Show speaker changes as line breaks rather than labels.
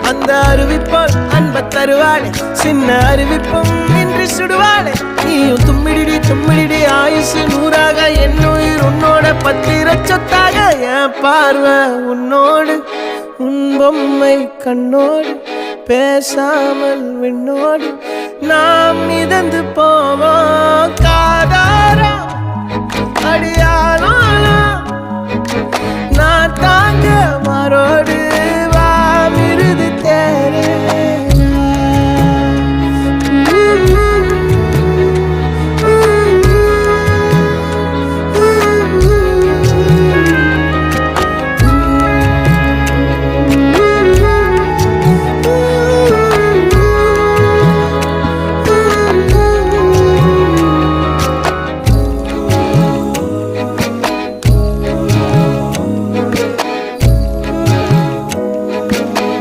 அந்த அறிவிப்போல் அன்ப தருவாளே சின்ன அறிவிப்பும் இன்று சுடுவாளே நீயும் தும்மிடி ஆயுசு நூறாக என் உயிர் உன்னோட பத்திர சொத்தாக என் பார்வை உன்னோடு உன் பொம்மை கண்ணோடு பேசாமல் விண்ணோடு நாம் மிதந்து போவோம் காதாரா அடியானாலும் நான் தாங்க மாறோடு